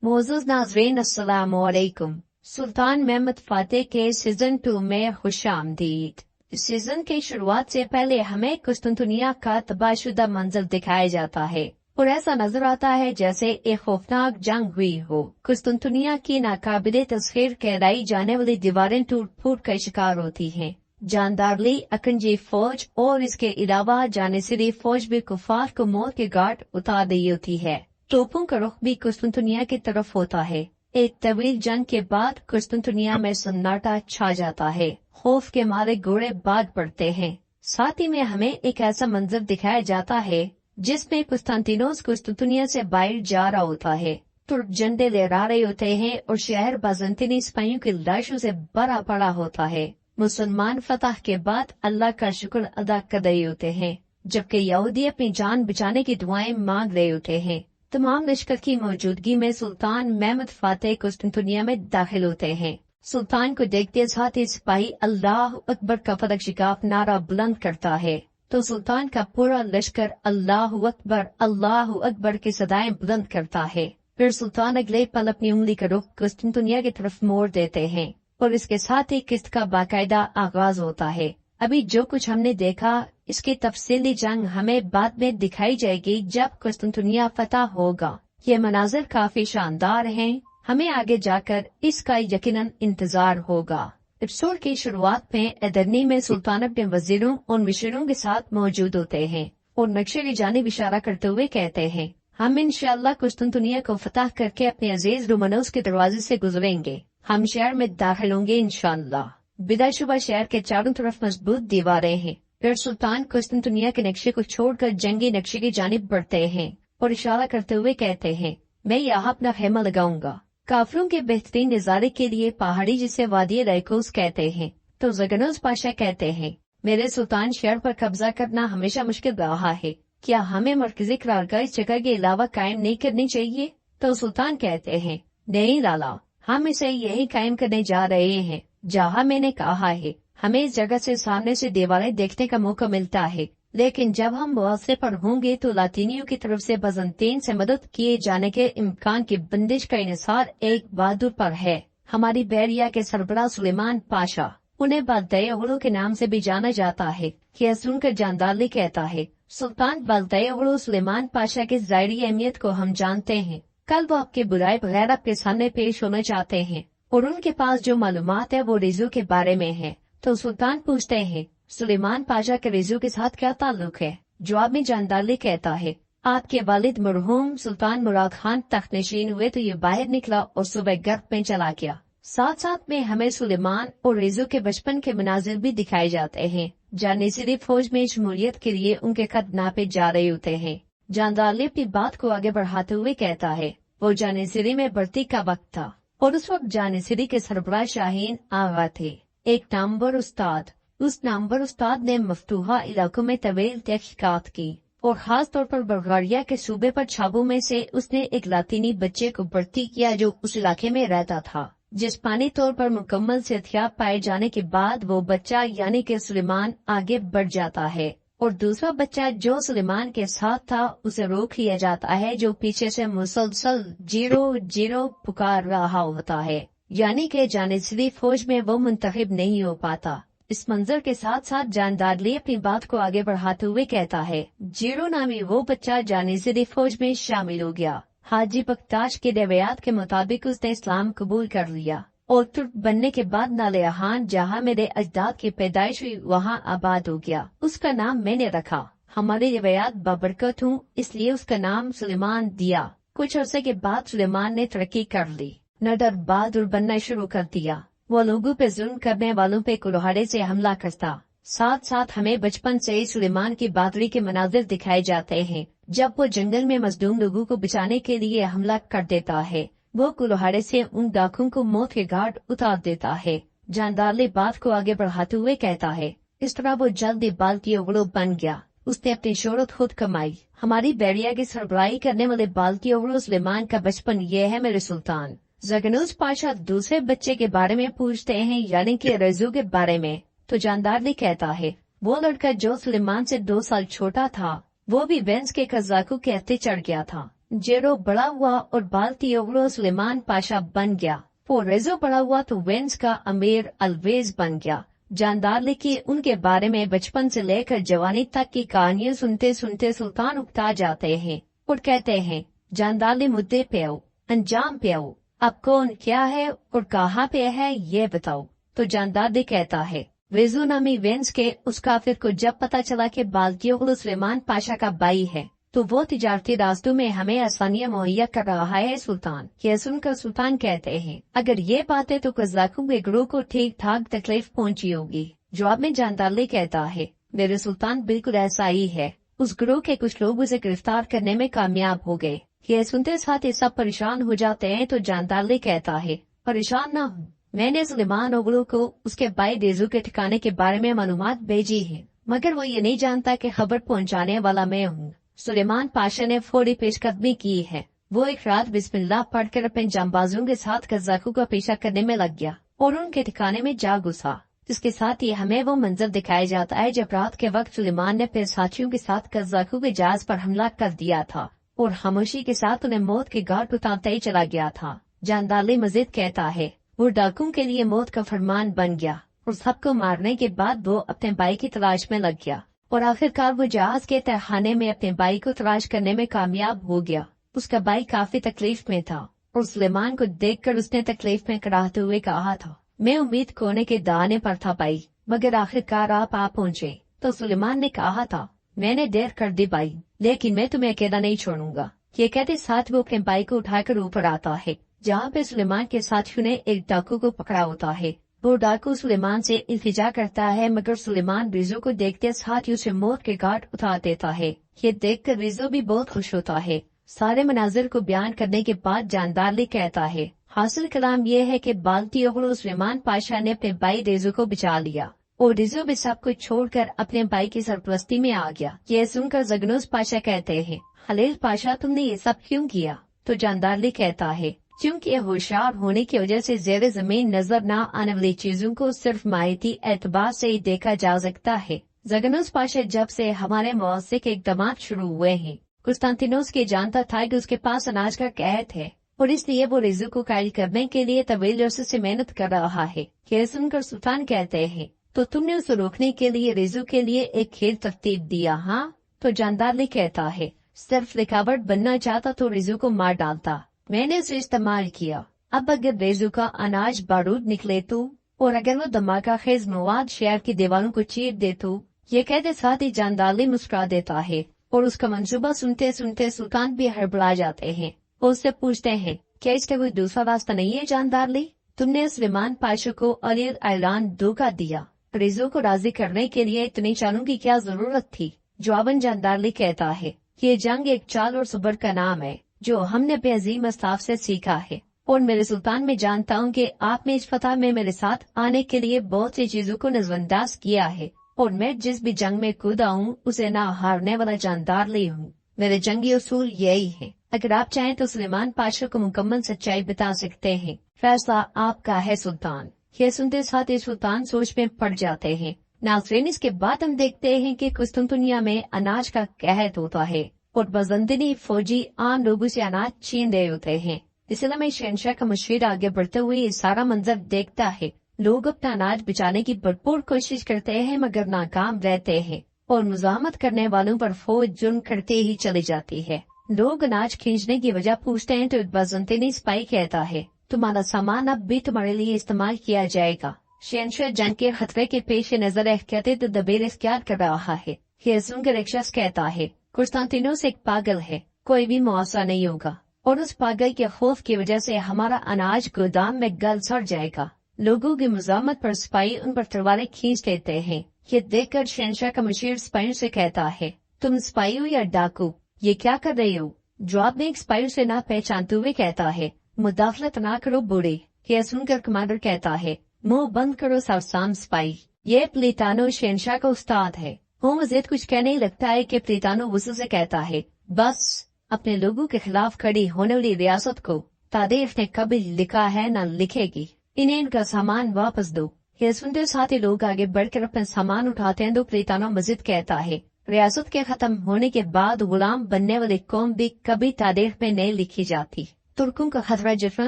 मोअज़्ज़ज़ नाज़रीन अस्सलामु अलैकुम। सुल्तान महमद फातेह के सीजन 2 में खुशामदीद। सीजन की शुरुआत से पहले हमें कुस्तुनतुनिया का तबाहशुदा मंजर दिखाया जाता है और ऐसा नजर आता है जैसे एक खौफनाक जंग हुई हो। कुस्तुनतुनिया की नाकाबिले तस्खीर कहलाई जाने वाली दीवारें टूट फूट कर शिकार होती हैं। जानदारली अकंजी फौज और इसके अलावा जानिसरी फौज भी कुफार को मौत के घाट उतार रही होती है। तोपों का रुख भी कुस्तुनतुनिया की तरफ होता है। एक तवील जंग के बाद कुस्तुनतुनिया में सन्नाटा छा जाता है। खौफ के मारे घोड़े भाग पड़ते हैं। साथ ही में हमें एक ऐसा मंजर दिखाया जाता है जिसमें कुस्तांतिनोस कुस्तुनतुनिया से बाहर जा रहा होता है। तुर्क झंडे लहरा रहे होते हैं और शहर बाज़ंतीनी सिपाहियों की लाशों से भरा पड़ा होता है। मुसलमान फतह के बाद अल्लाह का शुक्र अदा कर रहे होते हैं, जबकि यहूदी अपनी जान बचाने की दुआएं मांग रहे होते हैं। तमाम लश्कर की मौजूदगी में सुल्तान महमद फातेह कुस्तुनतुनिया में दाखिल होते हैं। सुल्तान को देखते साथ ही सिपाही अल्लाह अकबर का फतह शिगाफ नारा बुलंद करता है तो सुल्तान का पूरा लश्कर अल्लाह अकबर की सदाएं बुलंद करता है। फिर सुल्तान अगले पल अपनी उंगली का रुख कुस्तुनतुनिया की तरफ मोड़ देते हैं और इसके साथ ही किस्त का बाकायदा आगाज होता है। अभी जो कुछ हमने देखा इसकी तफसीली जंग हमें बाद में दिखाई जाएगी जब कुस्तुनतुनिया फतह होगा। ये मनाजिर काफी शानदार हैं। हमें आगे जाकर इसका यकीनन इंतजार होगा। एपिसोड की शुरुआत में एदरनी में सुल्तान अपने वजीरों और मिशरों के साथ मौजूद होते हैं और नक्शे की जानिब इशारा करते हुए कहते हैं, हम इंशाअल्लाह कुस्तुनतुनिया को फतह करके अपने अजीज रोमनोस के दरवाजे से गुजरेंगे। हम शहर में दाखिल होंगे इंशाअल्लाह। बिदाशुबा शहर के चारों तरफ मजबूत दीवारें हैं। फिर सुल्तान कुस्तुनतुनिया के नक्शे को छोड़कर जंगी नक्शे की जानिब बढ़ते हैं और इशारा करते हुए कहते हैं, मैं यहाँ अपना खेमा लगाऊंगा। काफिरों के बेहतरीन नजारे के लिए पहाड़ी जिसे वादी रैकोस कहते हैं। तो ज़गनोस पाशा कहते हैं, मेरे सुल्तान शहर पर कब्जा करना हमेशा मुश्किल रहा है। क्या हमें मरकजी करारगाह इस जगह के अलावा कायम नहीं करनी चाहिए? तो सुल्तान कहते हैं, नहीं लाला, हम इसे यही कायम करने जा रहे हैं जहाँ मैंने कहा है। हमें इस जगह से सामने से दीवारें देखने का मौका मिलता है, लेकिन जब हम मुआवजे पर होंगे तो लातीनियों की तरफ से बाज़ंतीन से मदद किए जाने के इम्कान की बंदिश का इन्हिसार एक बहादुर पर है। हमारी बैरिया के सरबराह सुलेमान पाशा, उन्हें बल्दई के नाम से भी जाना जाता है। यह सुनकर जानदारली कहता है, सुल्तान बल्दई सुलेमान पाशा की ज़ाहिरी अहमियत को हम जानते हैं। कल वो आपके बुराई बगैर आपके सामने पेश होना चाहते हैं और उनके पास जो मालूमात है वो रिजू के बारे में है। तो सुल्तान पूछते हैं, सुलेमान पाशा के रिजू के साथ क्या ताल्लुक है? जवाब में जानदारली कहता है, आपके वालिद मरहूम सुल्तान मुराद खान तख्त नशीन हुए तो ये बाहर निकला और सुबह गर्भ में चला गया। साथ साथ में हमें सुलेमान और रिजू के बचपन के मनाजिर भी दिखाए जाते हैं। जानिसरी फौज में शमूलियत के लिए उनके कद नापे जा रहे होते हैं। जानदारली अपनी बात को आगे बढ़ाते हुए कहता है, वो जानिसरी में भर्ती का वक्त था और उस वक्त जानिसरी के सरबराह शाहीन आगा थे, एक नामवर उस्ताद। उस नामवर उस्ताद ने मफ्तूहा इलाकों में तवील तहकीकात की और खास तौर पर बल्गारिया के सूबे पर छाबू में से उसने एक लातीनी बच्चे को भर्ती किया जो उस इलाके में रहता था। जिस्मानी तौर पर मुकम्मल सेहतियाब पाए जाने के बाद वो बच्चा यानी कि सुलेमान आगे बढ़ जाता है और दूसरा बच्चा जो सुलेमान के साथ था उसे रोक लिया जाता है, जो पीछे से मुसलसल 0-0 पुकार रहा होता है, यानी कि जानिसरी फौज में वो मुंतखब नहीं हो पाता। इस मंजर के साथ साथ जानदारली अपनी बात को आगे बढ़ाते हुए कहता है, 0 नामी वो बच्चा जानिसरी फौज में शामिल हो गया। हाजी बख्ताश के रवायात के मुताबिक उसने इस्लाम कबूल कर लिया और तुर्क बनने के बाद नालेहान जहाँ मेरे अजदाद की पैदाइश हुई वहाँ आबाद हो गया। उसका नाम मैंने रखा। हमारी रवायात बाबरकत हूँ इसलिए उसका नाम सुलेमान दिया। कुछ अरसे के बाद सुलेमान ने तरक्की कर ली, नडर बहादुर बनना शुरू कर दिया। वो लोगों पे जुल्म करने वालों पे कुल्हाड़े से हमला करता। साथ साथ हमें बचपन से ही सुलेमान की बहादुरी के मनाजिर दिखाए जाते हैं जब वो जंगल में मजलूम लोगों को बचाने के लिए हमला कर देता है। वो कुल्हाड़े से उन डाकुओं को मौत के घाट उतार देता है। जानदारली बात को आगे बढ़ाते हुए कहता है, इस तरह वो जल्दी बाल्टियोगलो बन गया। उसने अपनी शोहरत खुद कमाई। हमारी बैरिया की सरबराही करने वाले बाल्टियोगलो सुलेमान का बचपन ये है मेरे सुल्तान। ज़गनोस पाशा दूसरे बच्चे के बारे में पूछते हैं यानी कि रजू के बारे में। तो जानदारली कहता है, वो लड़का जो सुलेमान से 2 साल छोटा था वो भी वेंस के कजाकू कहते चढ़ गया था। जेरो बड़ा हुआ और बाल्टी ओगलो सुलेमान पाशा बन गया। वो रेजो बड़ा हुआ तो वेंस का अमीर अलवेज बन गया। जानदार लिखी उनके बारे में बचपन से लेकर जवानी तक की कहानियां सुनते सुनते सुल्तान उकता जाते हैं और कहते हैं, जानदार मुद्दे पे आओ, अंजाम पे आओ, अब कौन क्या है और कहाँ पे है ये बताओ। तो जानदार कहता है, वेजो नामी वेंस के उस काफिर को जब पता चला कि बाल्टियोगलू सुलेमान पाशा का भाई है तो वो तिजारती रास्तों में हमें आसानियां मुहैया कर रहा है सुल्तान। यह सुनकर सुल्तान कहते हैं, अगर ये बात है तो कज़ाकों के ग्रोह को ठीक ठाक तकलीफ पहुंची होगी। जवाब में जानदार कहता है, मेरे सुल्तान बिल्कुल ऐसा ही है। उस ग्रोह के कुछ लोग उसे गिरफ्तार करने में कामयाब हो गए। यह सुनते साथ ही सब परेशान हो जाते हैं। तो जानदार कहता है, परेशान न हो, मैंने सुलेमान ओगलू को उसके भाई रेजू के ठिकाने के बारे में मालूमात भेजी है, मगर वो ये नहीं जानता कि खबर पहुंचाने वाला मैं हूँ। सुलेमान पाशा ने फौरी पेशकदमी की है। वो एक रात बिस्मिल्लाह पढ़कर अपने जांबाजों के साथ कज़ाकों का पीछा करने में लग गया और उनके ठिकाने में जा घुसा। इसके साथ ही हमें वो मंजर दिखाया जाता है जब रात के वक्त सुलेमान ने अपने साथियों के साथ कज़ाकों के जहाज पर हमला कर दिया था और खामोशी के साथ उन्हें मौत के घाट उतारते ही चला गया था। जानदार मजीद कहता है, वो डाकुओं के लिए मौत का फरमान बन गया और सबको मारने के बाद वो अपने भाई की तलाश में लग गया और आखिरकार वो जहाज के तहखाने में अपने भाई को तलाश करने में कामयाब हो गया। उसका भाई काफी तकलीफ में था और सुलेमान को देखकर उसने तकलीफ में कराहते हुए कहा था, मैं उम्मीद खोने के दाने पर था भाई, मगर आखिरकार आप आ पहुँचे। तो सुलेमान ने कहा था, मैंने देर कर दी भाई, लेकिन मैं तुम्हें अकेला नहीं छोड़ूंगा। ये कहते साथ वो अपने भाई को उठाकर ऊपर आता है जहाँ पे सुलेमान के साथियों ने एक डाकू को पकड़ा होता है। वो डाकू सुलेमान से इल्तिजा करता है, मगर सुलेमान रिजो को देखते साथ ही उसे मौत के घाट उतार देता है। ये देखकर रिजो भी बहुत खुश होता है। सारे मनाजिर को बयान करने के बाद जानदार कहता है, हासिल कलाम ये है कि बाल्टियोगलू सुलेमान पाशा ने अपने भाई रिजो को बचा लिया और रिजो भी सब कुछ छोड़कर अपने भाई की सरपरस्ती में आ गया। ये सुनकर जगनोस पाशा कहते हैं, खलील पाशा तुमने ये सब क्यों किया? तो जानदार कहता है, क्योंकि होशियार होने की वजह से ज़ेरे ज़मीन नजर न आने वाली चीजों को सिर्फ मायती एतबार से ही देखा जा सकता है। जगनोस पाशा जब से हमारे मुआवजे के इक़दाम शुरू हुए हैं, कुस्तांतिनोस के जानता था कि उसके पास अनाज का कहत है और इसलिए वो रिज़्क़ को कायल करने के लिए तवील अरसे से मेहनत कर रहा है। यह सुनकर सुल्तान कहते हैं, तो तुमने उसे रोकने के लिए रिज़्क़ के लिए एक खेल तरतीब दिया? हाँ। तो जानदार कहता है, सिर्फ लिखावट बनना चाहता तो रिज़्क़ को मार डालता, मैंने उसे इस्तेमाल किया। अब अगर रेजू का अनाज बारूद निकले तो, और अगर वो धमाका खेज मवाद शहर की दीवारों को चीर दे तो। ये कहते साथ ही जानदार मुस्कुरा देता है और उसका मंसूबा सुनते सुनते सुल्तान भी हड़बड़ा जाते हैं। वो उससे पूछते हैं, क्या इसका कोई दूसरा रास्ता नहीं है जानदार? तुमने सुलेमान पाशा को अलील ऐलान धोखा दिया, रेजू को राजी करने के लिए इतनी चालों की क्या जरूरत थी? जवाबन जानदार कहता है, ये जंग एक चाल और सब्र का नाम है जो हमने बेअजीम अस्ताफ से सीखा है और मेरे सुल्तान में जानता हूँ कि आपने इस फतह में मेरे साथ आने के लिए बहुत सी चीजों को नजरअंदाज किया है और मैं जिस भी जंग में कूदा हूँ उसे ना हारने वाला जानदार हूँ। मेरे जंगी उसूल यही है। अगर आप चाहें तो सुलेमान पाशा को मुकम्मल सच्चाई बता सकते हैं। फैसला आपका है सुल्तान। यह सुनते साथ ही सुल्तान सोच में पड़ जाते हैं। नाज़रीन, इसके बाद हम देखते हैं कि कुस्तुनतुनिया में अनाज का कहत होता है और बजंदनी फौजी आम लोगों से अनाज छीन रहे होते हैं। इसलिए में शहनशाह का मशीर आगे बढ़ते हुए ये सारा मंजर देखता है। लोग अपना अनाज बचाने की भरपूर कोशिश करते हैं मगर नाकाम रहते हैं और मुजाहमत करने वालों पर फौज जुर्म करते ही चली जाती है। लोग अनाज खींचने की वजह पूछते हैं तो बजंतनी सिपाही कहता है, तुम्हारा सामान अब भी तुम्हारे लिए इस्तेमाल किया जाएगा। शहनशाह जंग के खतरे के पेश नजर एहतियाती तदबीर इख्तियार कर रहा है। यह सुनकर एक शख्स कहता है, कुस्तांतिनोस एक पागल है, कोई भी मुआवजा नहीं होगा और उस पागल के खौफ की वजह से हमारा अनाज गोदाम में गल सड़ जाएगा। लोगों की मुजामत पर सिपाही उन पर तलवारें खींच लेते हैं। ये देखकर शहनशाह का मशीर सिपाहियों से कहता है, तुम सिपाही हो या डाकू? ये क्या कर रहे हो? जवाब में एक सिपाही से ना पहचानते हुए कहता है, मुदाखलत ना करो बूढ़े। यह सुनकर कमांडर कहता है, मुंह बंद करो सरसाम सिपाही। ये प्लेटानो शहनशाह का उस्ताद है। वो मजीद कुछ कहने ही लगता है कि प्लेटानो वसूल से कहता है, बस अपने लोगों के खिलाफ खड़ी होने वाली रियासत को तारीफ ने कभी लिखा है न लिखेगी। इन्हें इनका सामान वापस दो। यह सुनते साथ ही लोग आगे बढ़कर अपना सामान उठाते हैं तो प्लेटानो मजीद कहता है, रियासत के खत्म होने के बाद गुलाम बनने वाली कौम भी कभी तारीख में नहीं लिखी जाती। तुर्कों का खतरा जितना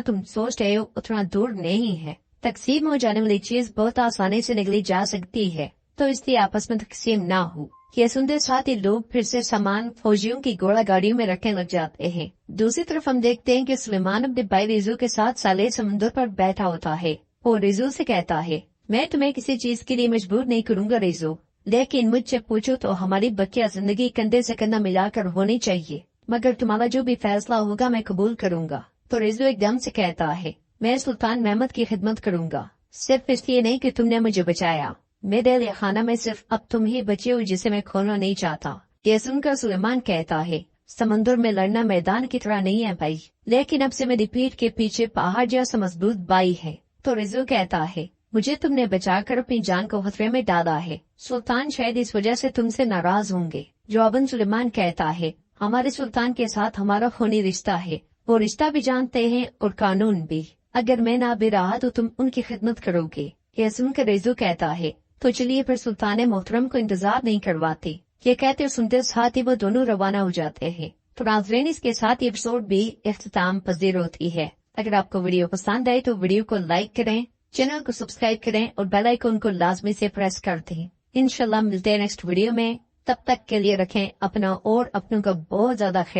तुम सोच रहे हो उतना दूर नहीं है। तकसीम हो जाने वाली चीज बहुत आसानी से निगली जा सकती है, तो इसलिए आपस में तकसीम ना हो। ये सुनते साथ ही लोग फिर से सामान फौजियों की घोड़ा गाड़ियों में रखने लग जाते हैं। दूसरी तरफ हम देखते हैं कि सुलेमान अपने भाई रिजू के साथ साले समुद्र पर बैठा होता है और रिजू से कहता है, मैं तुम्हें किसी चीज के लिए मजबूर नहीं करूंगा रिजू, लेकिन मुझसे पूछो तो हमारी बकिया जिंदगी कंधे से कंधा मिलाकर होनी चाहिए, मगर तुम्हारा जो भी फैसला होगा मैं कबूल करूंगा। तो रिजू एकदम से कहता है, मैं सुल्तान महमद की खिदमत करूंगा, सिर्फ इसलिए नहीं कि तुमने मुझे बचाया। मेरे लिए खाना में सिर्फ अब तुम ही बचे हो जिसे मैं खोना नहीं चाहता। ये सुनकर सुलेमान कहता है, समंदर में लड़ना मैदान की तरह नहीं है भाई, लेकिन अब से मेरी पीठ के पीछे पहाड़ जैसा मजबूत बाई है। तो रिजू कहता है, मुझे तुमने बचाकर अपनी जान को खतरे में डाला है, सुल्तान शायद इस वजह से तुमसे नाराज होंगे। जवाबन सुलेमान कहता है, हमारे सुल्तान के साथ हमारा खूनी रिश्ता है, वो रिश्ता भी जानते हैं और कानून भी। अगर मैं ना भी रहा तो तुम उनकी खिदमत करोगे। यह सुनकर रिजू कहता है, तो चलिए फिर सुल्तान मोहतरम को इंतजार नहीं करवाते। ये कहते और सुनते साथ ही वो दोनों रवाना हो जाते हैं। तो नाज़रीन, इसके साथ ये एपिसोड भी इख्तिताम पजीर होती है। अगर आपको वीडियो पसंद आए तो वीडियो को लाइक करें, चैनल को सब्सक्राइब करें और बेल आइकन को लाजमी से प्रेस कर दें। इंशाल्लाह मिलते हैं नेक्स्ट वीडियो में। तब तक के लिए रखें अपना और अपनों का बहुत ज्यादा ख्याल।